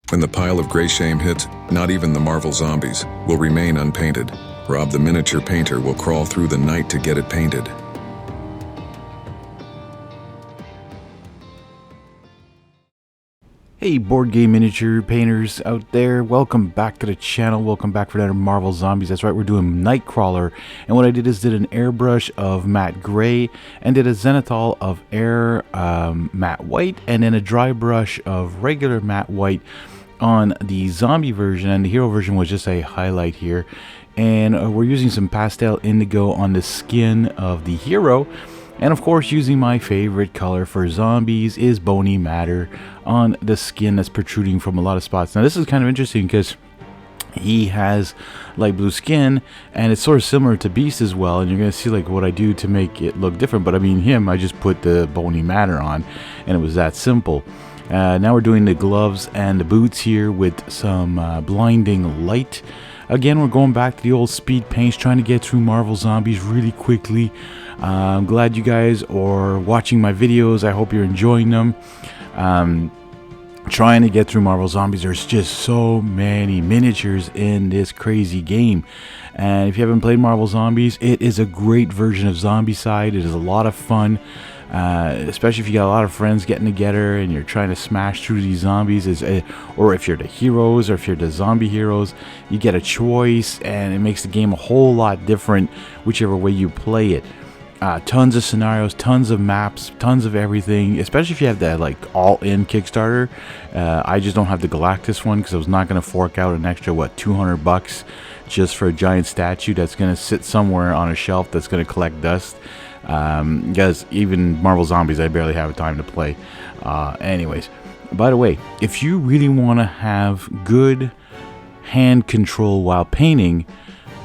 When the pile of gray shame hits, not even the Marvel zombies will remain unpainted. Rob the miniature painter will crawl through the night to get it painted. Hey board game miniature painters out there, welcome back to the channel, welcome back for another Marvel Zombies. That's right, we're doing Nightcrawler, and what I did is did an airbrush of matte gray and did a zenithal of air matte white, and then a dry brush of regular matte white on the zombie version, and the hero version was just a highlight here. And we're using some pastel indigo on the skin of the hero. And of course, using my favorite color for zombies is bony matter on the skin that's protruding from a lot of spots. Now this is kind of interesting because he has light blue skin and it's sort of similar to Beast as well, and you're going to see like what I do to make it look different. But I mean him, I just put the bony matter on and it was that simple. Now we're doing the gloves and the boots here with some blinding light. Again, we're going back to the old speed paints, trying to get through Marvel Zombies really quickly. I'm glad you guys are watching my videos. I hope you're enjoying them. Trying to get through Marvel Zombies. There's just so many miniatures in this crazy game. And if you haven't played Marvel Zombies, it is a great version of Zombicide. It is a lot of fun. Especially if you got a lot of friends getting together and you're trying to smash through these zombies, or if you're the heroes or if you're the zombie heroes, you get a choice and it makes the game a whole lot different whichever way you play it. Tons of scenarios, tons of maps, tons of everything, especially if you have that like all-in Kickstarter. I just don't have the Galactus one because I was not going to fork out an extra $200 just for a giant statue that's going to sit somewhere on a shelf that's going to collect dust. Because even Marvel Zombies I barely have time to play. Anyways, by the way, if you really want to have good hand control while painting,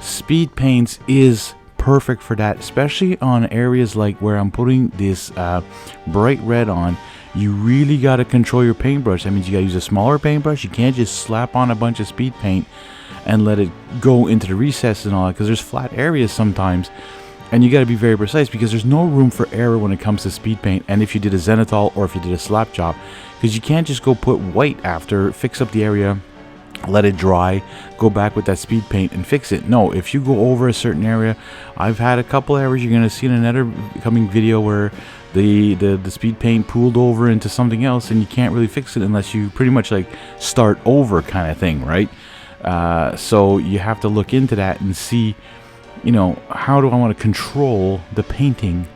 speed paints is perfect for that, especially on areas like where I'm putting this bright red on. You really got to control your paintbrush. That means you got to use a smaller paintbrush. You can't just slap on a bunch of speed paint and let it go into the recesses and all that, because there's flat areas sometimes. And you got to be very precise because there's no room for error when it comes to speed paint. And if you did a zenithal or if you did a slap chop, because you can't just go put white after, fix up the area, let it dry, go back with that speed paint and fix it. No, if you go over a certain area, I've had a couple areas you're going to see in another coming video where the speed paint pooled over into something else and you can't really fix it unless you pretty much like start over kind of thing, right? So you have to look into that and see, you know, how do I want to control the painting?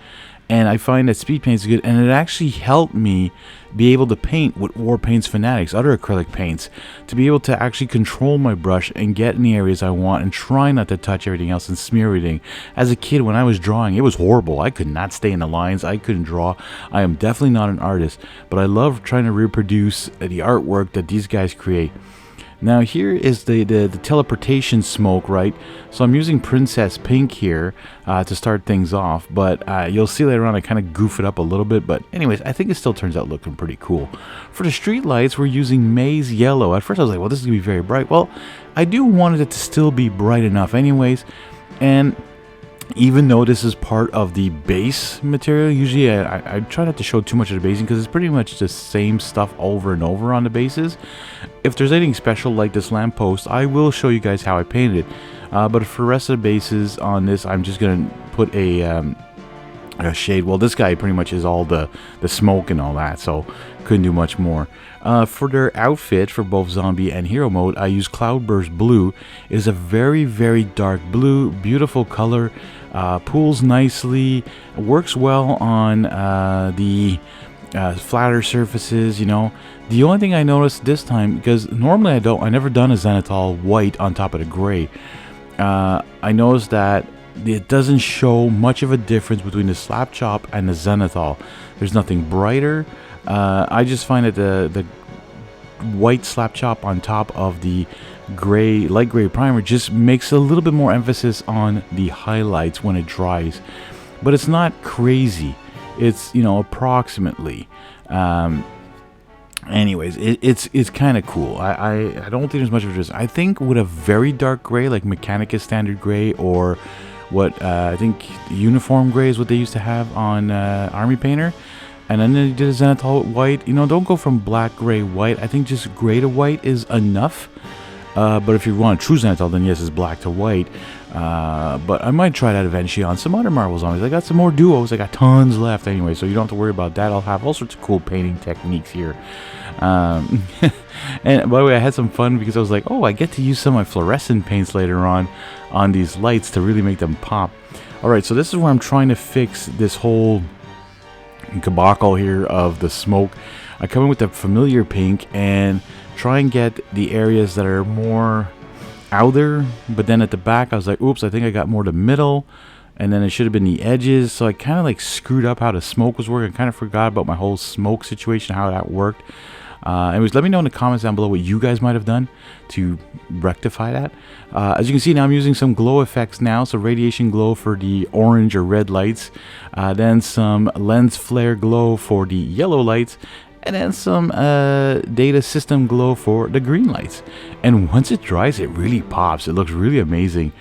And I find that speed paint is good, and it actually helped me be able to paint with War Paints Fanatics, other acrylic paints, to be able to actually control my brush and get in the areas I want and try not to touch everything else and smear everything. As a kid, when I was drawing, it was horrible. I could not stay in the lines. I couldn't draw. I am definitely not an artist, but I love trying to reproduce the artwork that these guys create. Now here is the teleportation smoke, right? So I'm using Princess Pink here to start things off, but you'll see later on I kind of goof it up a little bit, but anyways, I think it still turns out looking pretty cool. For the street lights, we're using Maize Yellow. At first I was like, well, this is going to be very bright. Well, I do wanted it to still be bright enough anyways, and even though this is part of the base material, usually I try not to show too much of the basing because it's pretty much the same stuff over and over on the bases. If there's anything special like this lamppost, I will show you guys how I painted it. But for the rest of the bases on this, I'm just going to put a shade. Well, this guy pretty much is all the smoke and all that, so couldn't do much more. For their outfit, for both zombie and hero mode, I use Cloudburst Blue. It is a very, very dark blue, beautiful color. Pools nicely, works well on the flatter surfaces, you know. The only thing I noticed this time, because normally I never done a zenithal white on top of the gray, I noticed that it doesn't show much of a difference between the slap chop and the zenithal. There's nothing brighter. I just find that the white slap chop on top of the gray, light gray primer just makes a little bit more emphasis on the highlights when it dries, but it's not crazy. It's, you know, approximately. Anyways, it's kind of cool. I don't think there's much of this. I think with a very dark gray like Mechanicus Standard Gray, or what I think Uniform Gray is what they used to have on Army Painter, And then I did a zenithal white. You know, don't go from black, gray, white. I think just gray to white is enough. But if you want a true zenithal, then yes, it's black to white. But I might try that eventually on some other Marvel Zombies. I got some more duos. I got tons left anyway, so you don't have to worry about that. I'll have all sorts of cool painting techniques here. And by the way, I had some fun because I was like, oh, I get to use some of my fluorescent paints later on these lights to really make them pop. Alright, so this is where I'm trying to fix this whole debacle here of the smoke. I come in with the familiar pink and try and get the areas that are more outer, but then at the back I was like, oops, I think I got more to middle, and then it should have been the edges. So I kind of like screwed up how the smoke was working. I kind of forgot about my whole smoke situation, how that worked. Anyways, let me know in the comments down below what you guys might have done to rectify that. As you can see now, I'm using some glow effects now. So radiation glow for the orange or red lights, then some lens flare glow for the yellow lights, and then some data system glow for the green lights. And once it dries, it really pops. It looks really amazing.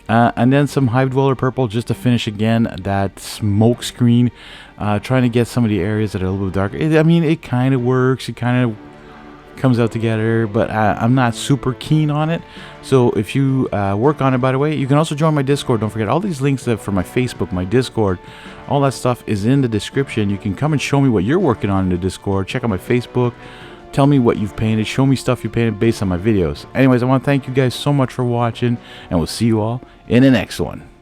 And then some hive dweller purple just to finish again that smoke screen, trying to get some of the areas that are a little bit darker. I mean, it kind of works. It kind of comes out together, but I'm not super keen on it. So if you work on it, by the way, you can also join my Discord. Don't forget all these links for my Facebook, my Discord, all that stuff is in the description. You can come and show me what you're working on in the Discord. Check out my Facebook. Tell me what you've painted. Show me stuff you painted based on my videos. Anyways, I want to thank you guys so much for watching, and we'll see you all in the next one.